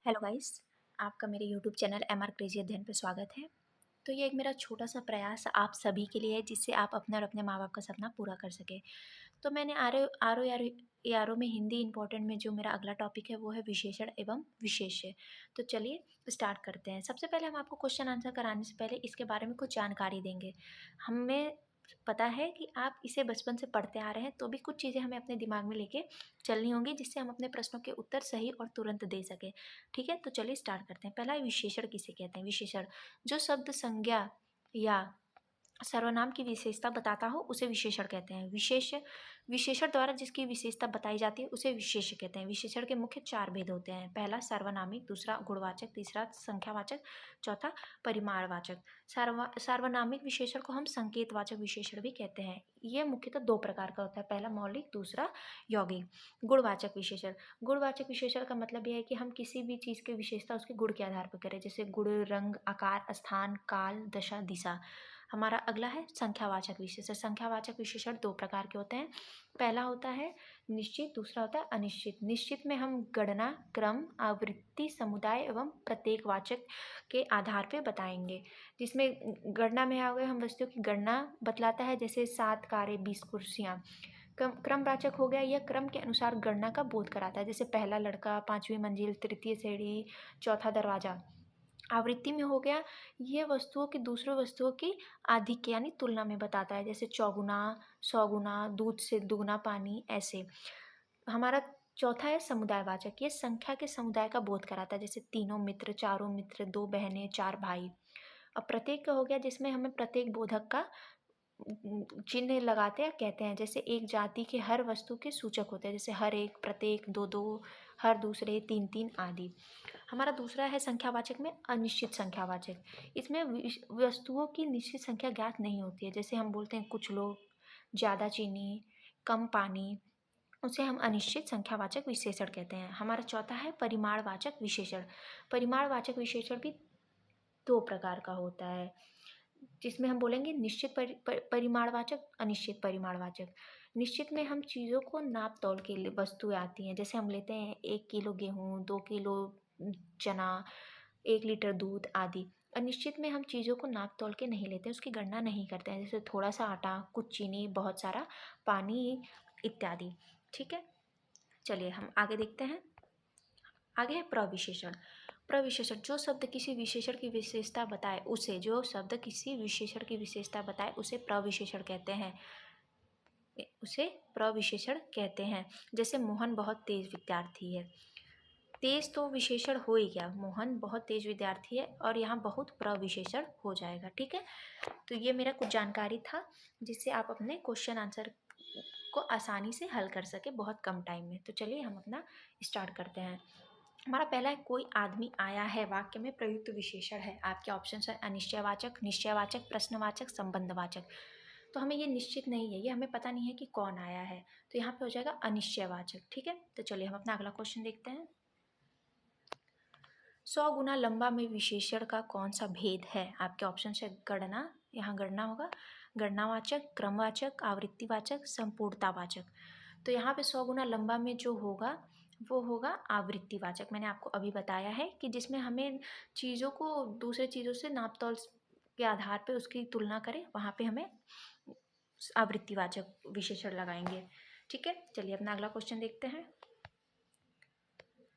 Hello guys, आपका मेरे YouTube channel M R crazy Adhyayan पे स्वागत है। तो ये एक मेरा छोटा सा प्रयास आप सभी के लिए है जिससे आप अपने और अपने माँ बाप का सपना पूरा कर सकें। तो मैंने आर ओ में हिंदी इम्पोर्टेंट में जो मेरा अगला टॉपिक है वो है विशेषण एवं विशेष्य। तो चलिए स्टार्ट करते हैं। सबसे पहले हम आपको क्वेश्चन आंसर कराने से पहले इसके बारे में कुछ जानकारी देंगे। हमें पता है कि आप इसे बचपन से पढ़ते आ रहे हैं, तो भी कुछ चीज़ें हमें अपने दिमाग में लेके चलनी होंगी जिससे हम अपने प्रश्नों के उत्तर सही और तुरंत दे सकें। ठीक है, तो चलिए स्टार्ट करते हैं। पहला है विशेषण किसे कहते हैं। विशेषण जो शब्द संज्ञा या सर्वनाम की विशेषता बताता हो उसे विशेषण कहते हैं। विशेषण द्वारा जिसकी विशेषता बताई जाती है उसे विशेष्य कहते हैं। विशेषण के मुख्य 4 भेद होते हैं। पहला सार्वनामिक, दूसरा गुणवाचक, तीसरा संख्यावाचक, चौथा परिमाणवाचक। सार्वनामिक विशेषण को हम संकेतवाचक विशेषण भी कहते हैं। ये मुख्यतः 2 प्रकार का होता है, पहला मौलिक, दूसरा यौगिक। गुणवाचक विशेषण, गुणवाचक विशेषण का मतलब यह है कि हम किसी भी चीज़ की विशेषता उसके गुण के आधार पर करें, जैसे गुण, रंग, आकार, स्थान, काल, दशा, दिशा। हमारा अगला है संख्यावाचक विशेषण। संख्यावाचक विशेषण 2 प्रकार के होते हैं। पहला होता है निश्चित, दूसरा होता है अनिश्चित। निश्चित में हम गणना, क्रम, आवृत्ति, समुदाय एवं प्रत्येकवाचक के आधार पे बताएंगे। जिसमें गणना में आ गए हम वस्तुओं की गणना बतलाता है, जैसे 7 कारें 20 कुर्सियाँ। क्रमवाचक हो गया, यह क्रम के अनुसार गणना का बोध कराता है, जैसे पहला लड़का, 5वीं मंजिल, तृतीय सीढ़ी, चौथा दरवाजा। आवृत्ति में हो गया, ये वस्तुओं की दूसरों वस्तुओं की आधिक्य यानी तुलना में बताता है, जैसे चौगुना, 100 गुना, दूध से दुगना पानी, ऐसे। हमारा चौथा है समुदायवाचक। ये संख्या के समुदाय का बोध कराता है, जैसे तीनों मित्र, चारों मित्र, 2 बहनें, 4 भाई। अब प्रत्येक का हो गया, जिसमें हमें प्रत्येक बोधक का चिन्ह लगाते हैं, कहते हैं, जैसे एक जाति के हर वस्तु के सूचक होते हैं, जैसे हर एक, प्रत्येक, 2-2, हर दूसरे, 3-3 आदि। हमारा दूसरा है संख्यावाचक में अनिश्चित संख्यावाचक। इसमें वस्तुओं की निश्चित संख्या ज्ञात नहीं होती है, जैसे हम बोलते हैं कुछ लोग, ज़्यादा चीनी, कम पानी, उसे हम अनिश्चित संख्यावाचक विशेषण कहते हैं। हमारा चौथा है परिमाणवाचक विशेषण। परिमाणवाचक विशेषण भी 2 प्रकार का होता है, जिसमें हम बोलेंगे निश्चित परिमाणवाचक, अनिश्चित परिमाणवाचक। निश्चित में हम चीज़ों को नाप तौल के लिए वस्तुएं आती हैं, जैसे हम लेते हैं 1 किलो गेहूँ, 2 किलो चना, 1 लीटर दूध आदि। अनिश्चित में हम चीज़ों को नाप तौल के नहीं लेते हैं, उसकी गणना नहीं करते हैं, जैसे थोड़ा सा आटा, कुछ चीनी, बहुत सारा पानी इत्यादि। ठीक है, चलिए हम आगे देखते हैं। आगे है प्रविशेषण। प्रविशेषण जो शब्द किसी विशेषण की विशेषता बताए उसे, जो शब्द किसी विशेषण की विशेषता बताए उसे प्रविशेषण कहते हैं, उसे प्रविशेषण कहते हैं। जैसे मोहन बहुत तेज विद्यार्थी है। तेज तो विशेषण हो ही गया, मोहन बहुत तेज विद्यार्थी है, और यहाँ बहुत प्रविशेषण हो जाएगा। ठीक है, तो ये मेरा कुछ जानकारी था जिससे आप अपने क्वेश्चन आंसर को आसानी से हल कर सके बहुत कम टाइम में। तो चलिए हम अपना स्टार्ट करते हैं। हमारा पहला है कोई आदमी आया है, वाक्य में प्रयुक्त विशेषण है। आपके ऑप्शन है अनिश्चयवाचक, निश्चयवाचक, प्रश्नवाचक, संबंधवाचक। तो हमें ये निश्चित नहीं है, ये हमें पता नहीं है कि कौन आया है, तो यहाँ पे हो जाएगा अनिश्चयवाचक। ठीक है, तो चलिए हम अपना अगला क्वेश्चन देखते हैं। 100 गुना लंबा में विशेषण का कौन सा भेद है। आपके ऑप्शन है गणना, यहाँ गणना होगा, गणनावाचक, क्रमवाचक, आवृत्तिवाचक, संपूर्णतावाचक। तो यहाँ पे 100 गुना लंबा में जो होगा वो होगा आवृत्तिवाचक। मैंने आपको अभी बताया है कि जिसमें हमें चीज़ों को दूसरे चीज़ों से नाप तौल के आधार पे उसकी तुलना करें, वहाँ पे हमें आवृत्तिवाचक विशेषण लगाएंगे। ठीक है, चलिए अपना अगला क्वेश्चन देखते हैं।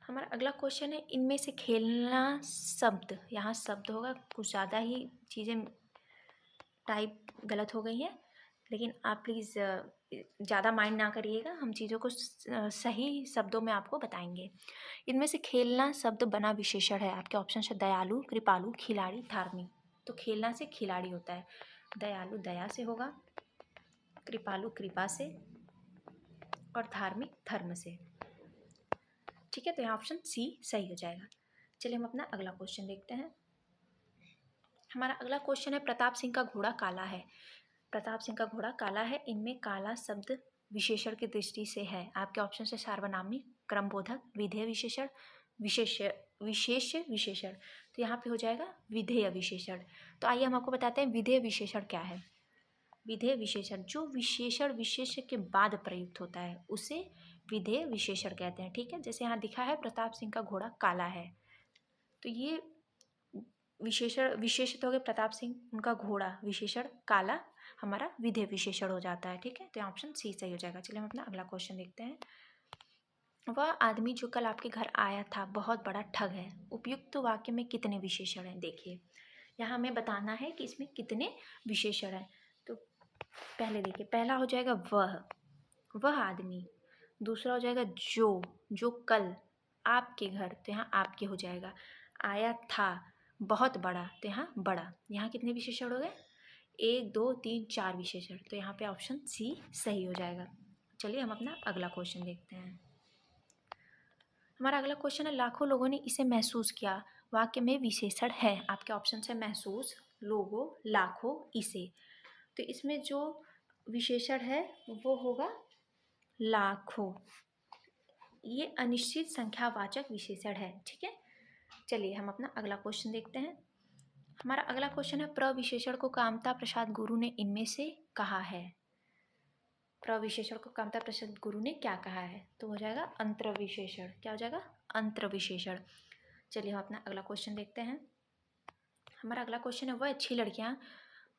हमारा अगला क्वेश्चन है इनमें से खेलना शब्द, यहाँ शब्द होगा, कुछ ज़्यादा ही चीज़ें टाइप गलत हो गई हैं, लेकिन आप प्लीज़ ज़्यादा माइंड ना करिएगा, हम चीज़ों को सही शब्दों में आपको बताएंगे। इनमें से खेलना शब्द बना विशेषण है। आपके ऑप्शन है दयालु, कृपालु, खिलाड़ी, धार्मिक। तो खेलना से खिलाड़ी होता है, दयालु दया से होगा, कृपालु कृपा से, और धार्मिक धर्म से। ठीक है, तो यहाँ ऑप्शन सी सही हो जाएगा। चलिए हम अपना अगला क्वेश्चन देखते हैं। हमारा अगला क्वेश्चन है प्रताप सिंह का घोड़ा काला है। प्रताप सिंह का घोड़ा काला है, इनमें काला शब्द विशेषण की दृष्टि से है। आपके ऑप्शन है सार्वनामिक, क्रमबोधक, विधेय विशेषण, विशेष विशेषण। तो यहाँ पे हो जाएगा विधेय विशेषण। तो आइए हम आपको बताते हैं विधेय विशेषण क्या है। विधेय विशेषण जो विशेषण विशेष्य के बाद प्रयुक्त होता है उसे विधेय विशेषण कहते हैं। ठीक है, जैसे यहाँ दिखा है प्रताप सिंह का घोड़ा काला है, तो ये विशेषित हो गए प्रताप सिंह, उनका घोड़ा विशेषण काला हमारा विधेय विशेषण हो जाता है। ठीक है, तो ऑप्शन सी सही हो जाएगा। चलिए हम अपना अगला क्वेश्चन देखते हैं। वह आदमी जो कल आपके घर आया था बहुत बड़ा ठग है। उपयुक्त वाक्य में कितने विशेषण हैं? देखिए यहाँ हमें बताना है कि इसमें कितने विशेषण हैं। तो पहले देखिए, पहला हो जाएगा वह आदमी। दूसरा हो जाएगा जो कल आपके घर, तो यहाँ आपके हो जाएगा। आया था बहुत बड़ा, तो यहाँ बड़ा। यहाँ कितने विशेषण हो गए? 1 2 3 4 विशेषण। तो यहाँ पे ऑप्शन सी सही हो जाएगा। चलिए हम अपना अगला क्वेश्चन देखते हैं। हमारा अगला क्वेश्चन है, लाखों लोगों ने इसे महसूस किया। वाक्य में विशेषण है। आपके ऑप्शन है महसूस, लोगों, लाखों, इसे। तो इसमें जो विशेषण है वो होगा लाखों। ये अनिश्चित संख्यावाचक विशेषण है। ठीक है, चलिए हम अपना अगला क्वेश्चन देखते हैं। हमारा अगला क्वेश्चन है, प्रविशेषण को कामता प्रसाद गुरु ने इनमें से कहा है। प्रविशेषण को कामता प्रसाद गुरु ने क्या कहा है? तो हो जाएगा अंतरविशेषण। क्या हो जाएगा? अंतरविशेषण। चलिए हम अपना अगला क्वेश्चन देखते हैं। हमारा अगला क्वेश्चन है, वह अच्छी लड़कियां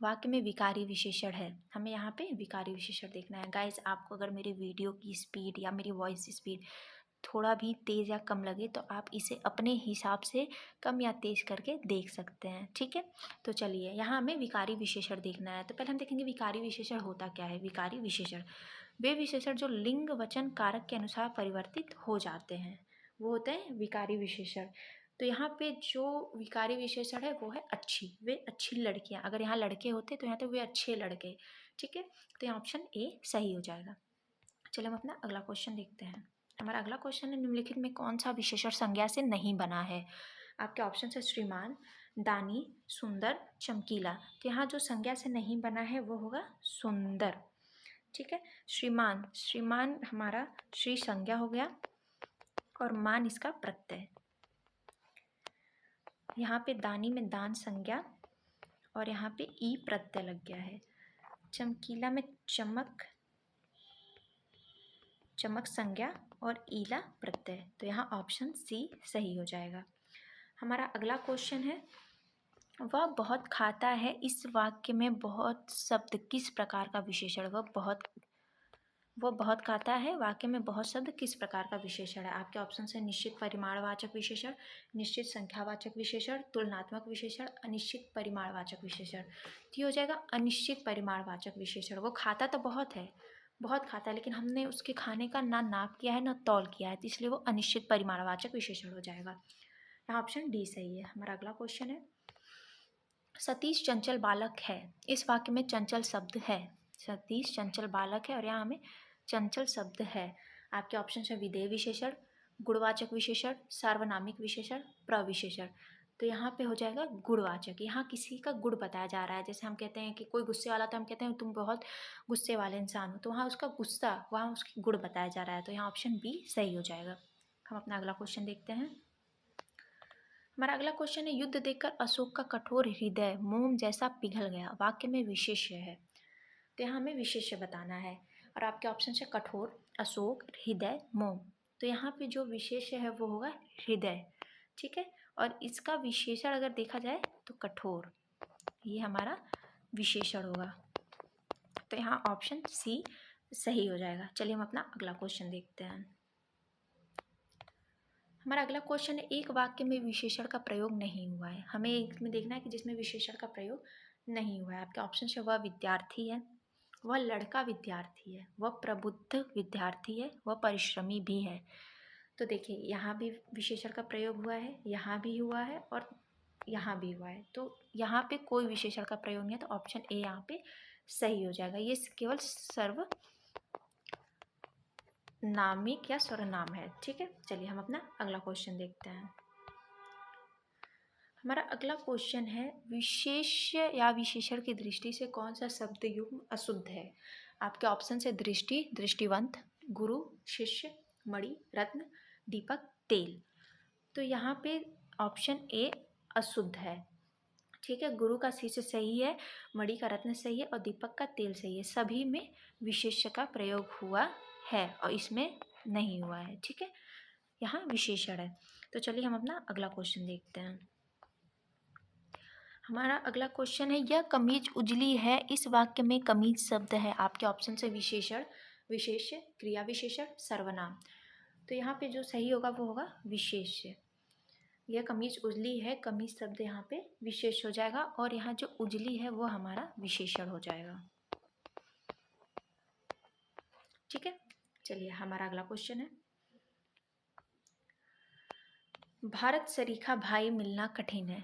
वाक्य में विकारी विशेषण है। हमें यहाँ पे विकारी विशेषण देखना है। गाइस, आपको अगर मेरी वीडियो की स्पीड या मेरी वॉइस स्पीड थोड़ा भी तेज़ या कम लगे तो आप इसे अपने हिसाब से कम या तेज़ करके देख सकते हैं। ठीक है, तो चलिए यहाँ हमें विकारी विशेषण देखना है। तो पहले हम देखेंगे विकारी विशेषण होता क्या है। विकारी विशेषण वे विशेषण जो लिंग वचन कारक के अनुसार परिवर्तित हो जाते हैं, वो होते हैं विकारी विशेषण। तो यहाँ पे जो विकारी विशेषण है वो है अच्छी, वे अच्छी लड़कियाँ। अगर यहाँ लड़के होते तो यहाँ तो वे अच्छे लड़के। ठीक है, तो यहाँ ऑप्शन ए सही हो जाएगा। चलिए हम अपना अगला क्वेश्चन देखते हैं। हमारा अगला क्वेश्चन है, निम्नलिखित में कौन सा विशेषण संज्ञा से नहीं बना है? आपके ऑप्शन है श्रीमान, दानी, सुंदर, चमकीला। तो यहाँ जो संज्ञा से नहीं बना है वो होगा सुंदर। ठीक है, श्रीमान हमारा श्री संज्ञा हो गया और मान इसका प्रत्यय। यहाँ पे दानी में दान संज्ञा और यहाँ पे ई प्रत्यय लग गया है। चमकीला में चमक संज्ञा और ईला प्रत्यय। तो यहाँ ऑप्शन सी सही हो जाएगा। हमारा अगला क्वेश्चन है, वह बहुत खाता है। इस वाक्य में बहुत शब्द किस प्रकार का विशेषण? वह बहुत खाता है वाक्य में बहुत शब्द किस प्रकार का विशेषण है? आपके ऑप्शन है निश्चित परिमाणवाचक विशेषण, निश्चित संख्यावाचक विशेषण, तुलनात्मक विशेषण, अनिश्चित परिमाणवाचक विशेषण। तो ये हो जाएगा अनिश्चित परिमाणवाचक विशेषण। वो खाता तो बहुत खाता है, लेकिन हमने उसके खाने का ना नाप किया है ना तौल किया है, तो इसलिए वो अनिश्चित परिमाणवाचक विशेषण हो जाएगा। यहाँ ऑप्शन डी सही है। हमारा अगला क्वेश्चन है, सतीश चंचल बालक है। इस वाक्य में चंचल शब्द है। सतीश चंचल बालक है और यहाँ हमें चंचल शब्द है। आपके ऑप्शन है विधेय विशेषण, गुणवाचक विशेषण, सार्वनामिक विशेषण, प्रविशेषण। तो यहाँ पे हो जाएगा गुणवाचक। यहाँ किसी का गुण बताया जा रहा है। जैसे हम कहते हैं कि कोई गुस्से वाला, तो हम कहते हैं तुम बहुत गुस्से वाले इंसान हो, तो वहाँ उसका गुस्सा, वहाँ उसकी गुण बताया जा रहा है। तो यहाँ ऑप्शन बी सही हो जाएगा। हम अपना अगला क्वेश्चन देखते हैं। हमारा अगला क्वेश्चन है, युद्ध देखकर अशोक का कठोर हृदय मोम जैसा पिघल गया। वाक्य में विशेष्य है, तो यहाँ हमें विशेष्य बताना है। और आपके ऑप्शन है कठोर, अशोक, हृदय, मोम। तो यहाँ पे जो विशेष्य है वो होगा हृदय। ठीक है, और इसका विशेषण अगर देखा जाए तो कठोर, ये हमारा विशेषण होगा। तो यहाँ ऑप्शन सी सही हो जाएगा। चलिए हम अपना अगला क्वेश्चन देखते हैं। हमारा अगला क्वेश्चन है, एक वाक्य में विशेषण का प्रयोग नहीं हुआ है। हमें इसमें देखना है कि जिसमें विशेषण का प्रयोग नहीं हुआ है। आपके ऑप्शन है वह विद्यार्थी है, वह लड़का विद्यार्थी है, वह प्रबुद्ध विद्यार्थी है, वह परिश्रमी भी है। तो देखिए यहाँ भी विशेषण का प्रयोग हुआ है, यहाँ भी हुआ है और यहाँ भी हुआ है। तो यहाँ पे कोई विशेषण का प्रयोग नहीं है, तो ऑप्शन ए यहाँ पे सही हो जाएगा। ये केवल नामिक या सर्वनाम है। ठीक है, चलिए हम अपना अगला क्वेश्चन देखते हैं। हमारा अगला क्वेश्चन है, विशेष्य या विशेषण की दृष्टि से कौन सा शब्द युग्म अशुद्ध है? आपके ऑप्शन है दृष्टि, दृष्टिवंत, गुरु, शिष्य, मणि, रत्न, दीपक, तेल। तो यहाँ पे ऑप्शन ए अशुद्ध है। ठीक है, गुरु का शिष्य सही है, मणि का रत्न सही है और दीपक का तेल सही है। सभी में विशेष्य का प्रयोग हुआ है और इसमें नहीं हुआ है। ठीक है, यहाँ विशेषण है। तो चलिए हम अपना अगला क्वेश्चन देखते हैं। हमारा अगला क्वेश्चन है, यह कमीज उजली है, इस वाक्य में कमीज शब्द है आपके ऑप्शन से विशेषण, विशेष्य, क्रिया विशेषण, सर्वनाम। तो यहाँ पे जो सही होगा वो होगा विशेष्य। यह कमीज उजली है, कमीज शब्द यहाँ पे विशेष हो जाएगा और यहाँ जो उजली है वो हमारा विशेषण हो जाएगा। ठीक है, चलिए हमारा अगला क्वेश्चन है, भारत सरीखा भाई मिलना कठिन है।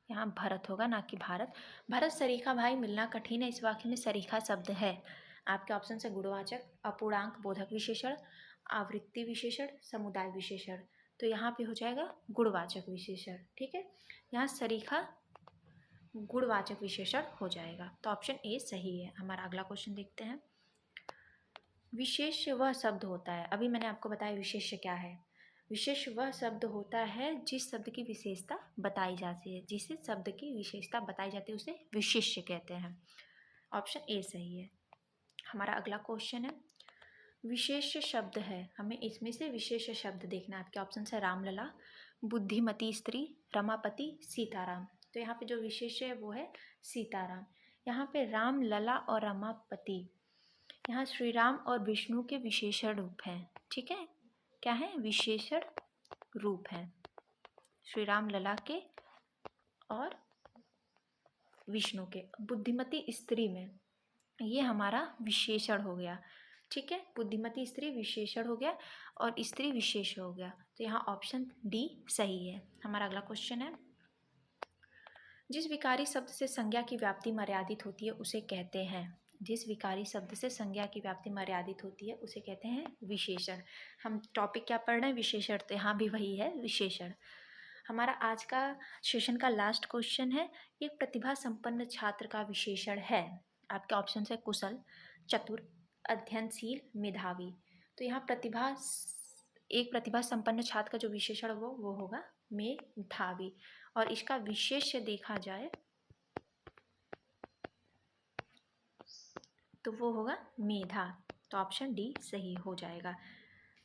यहाँ भरत होगा ना कि भारत। भरत सरीखा भाई मिलना कठिन है, इस वाक्य में सरीखा शब्द है आपके ऑप्शन से गुणवाचक, अपूर्णांक बोधक विशेषण, आवृत्ति विशेषण, समुदाय विशेषण। तो यहाँ पे हो जाएगा गुणवाचक विशेषण। ठीक है, यहाँ सरीखा गुणवाचक विशेषण हो जाएगा, तो ऑप्शन ए सही है। हमारा अगला क्वेश्चन देखते हैं, विशेष्य वह शब्द होता है, अभी मैंने आपको बताया विशेष्य क्या है। विशेष वह शब्द होता है जिस शब्द की विशेषता बताई जाती है, जिसे शब्द की विशेषता बताई जाती है उसे विशेष्य कहते हैं। ऑप्शन ए सही है। हमारा अगला क्वेश्चन है, विशेष्य शब्द है, हमें इसमें से विशेष शब्द देखना है। आपके ऑप्शन है रामलला, बुद्धिमती स्त्री, रमापति, सीताराम। तो यहाँ पे जो विशेष्य है वो है सीताराम। यहाँ पे राम, लला और रमापति यहाँ श्री राम और विष्णु के विशेषण रूप हैं। ठीक है, क्या है, विशेषण रूप हैं श्री राम, लला के और विष्णु के। बुद्धिमती स्त्री में ये हमारा विशेषण हो गया। ठीक है, बुद्धिमती स्त्री विशेषण हो गया और स्त्री विशेष हो गया, तो यहाँ ऑप्शन डी सही है। हमारा अगला क्वेश्चन है, जिस विकारी शब्द से संज्ञा की व्याप्ति मर्यादित होती है उसे कहते हैं, जिस विकारी शब्द से संज्ञा की व्याप्ति मर्यादित होती है उसे कहते हैं विशेषण। हम टॉपिक क्या पढ़ रहे हैं, विशेषण, तो यहाँ भी वही है विशेषण। हमारा आज का सेशन का लास्ट क्वेश्चन है, एक प्रतिभा संपन्न छात्र का विशेषण है। आपके ऑप्शन है कुशल, चतुर, अध्ययनशील, मेधावी। तो यहाँ एक प्रतिभा संपन्न छात्र का जो विशेषण वो होगा मेधावी, और इसका विशेष्य देखा जाए तो वो होगा मेधा। तो ऑप्शन डी सही हो जाएगा।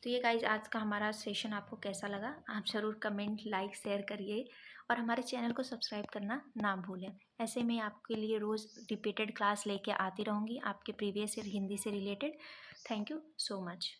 तो ये गाइज आज का हमारा सेशन आपको कैसा लगा, आप ज़रूर कमेंट, लाइक, शेयर करिए और हमारे चैनल को सब्सक्राइब करना ना भूलें। ऐसे में आपके लिए रोज़ रिपीटेड क्लास लेके आती रहूँगी आपके प्रीवियस ईयर हिंदी से related. Thank you so much.